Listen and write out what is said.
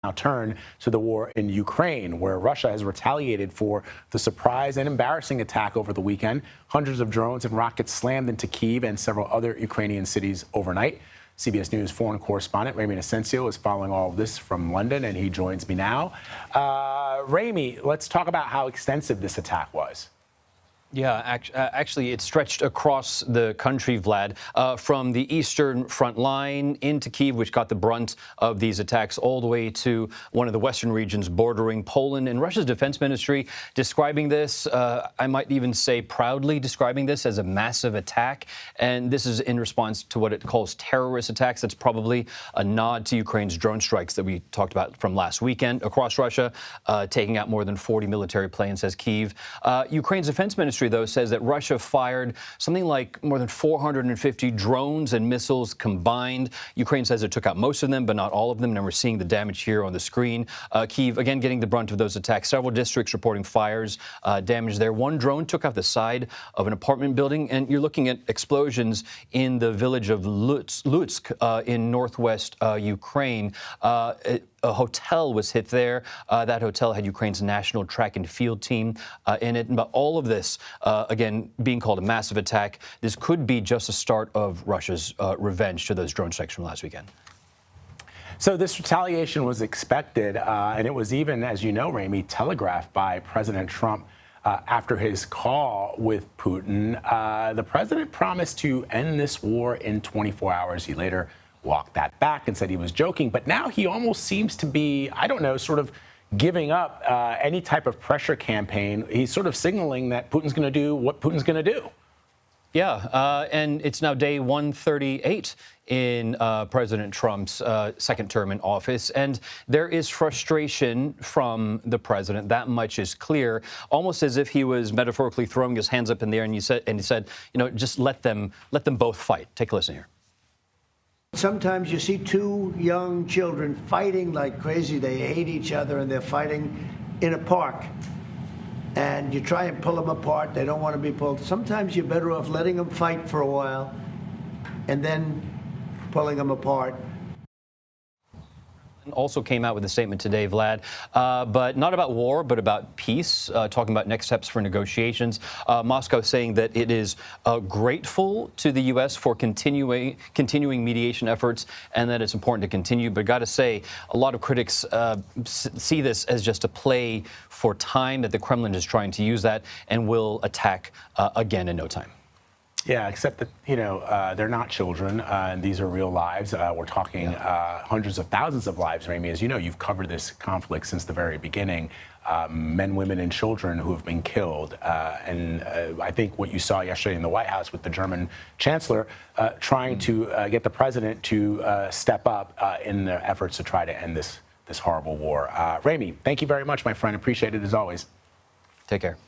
Now turn to the war in Ukraine, where Russia has retaliated for the surprise and embarrassing attack over the weekend. Hundreds of drones and rockets slammed into Kyiv and several other Ukrainian cities overnight. CBS News foreign correspondent Ramy Inocencio is following all of this from London, and he joins me now. Ramy, let's talk about how extensive this attack was. Yeah, actually, it stretched across the country, Vlad, from the eastern front line into Kyiv, which got the brunt of these attacks, all the way to one of the western regions bordering Poland. And Russia's defense ministry describing this, I might even say proudly describing this as a massive attack. And this is in response to what it calls terrorist attacks. That's probably a nod to Ukraine's drone strikes that we talked about from last weekend across Russia, taking out more than 40 military planes, says Kyiv. Ukraine's defense ministry, though, says that Russia fired something like more than 450 drones and missiles combined. Ukraine says it took out most of them, but not all of them. And we're seeing the damage here on the screen. Kyiv, again, getting the brunt of those attacks. Several districts reporting fires, damage there. One drone took out the side of an apartment building, and you're looking at explosions in the village of Lutsk in northwest Ukraine. A hotel was hit there. That hotel had Ukraine's national track and field team in it. But all of this, again, being called a massive attack, this could be just the start of Russia's revenge to those drone strikes from last weekend. So this retaliation was expected, and it was even, as you know, Ramy, telegraphed by President Trump after his call with Putin. The president promised to end this war in 24 hours. He later walked that back and said he was joking. But now he almost seems to be, I don't know, sort of giving up any type of pressure campaign. He's sort of signaling that Putin's going to do what Putin's going to do. Yeah, and it's now day 138 in President Trump's second term in office, and there is frustration from the president. That much is clear, almost as if he was metaphorically throwing his hands up in the air, and he said, you know, just let them both fight. Take a listen here. Sometimes you see two young children fighting like crazy. They hate each other, and they're fighting in a park. And you try and pull them apart. They don't want to be pulled. Sometimes you're better off letting them fight for a while and then pulling them apart. Also came out with a statement today, Vlad, but not about war, but about peace, talking about next steps for negotiations. Moscow saying that it is grateful to the U.S. for continuing mediation efforts, and that it's important to continue. But got to say, a lot of critics see this as just a play for time, that the Kremlin is trying to use that and will attack again in no time. Yeah, except that, you know, they're not children, and these are real lives. We're talking hundreds of thousands of lives, Ramy. As you know, you've covered this conflict since the very beginning. Men, women, and children who have been killed. And I think what you saw yesterday in the White House with the German chancellor trying to get the president to step up in their efforts to try to end this horrible war. Ramy, thank you very much, my friend. Appreciate it as always. Take care.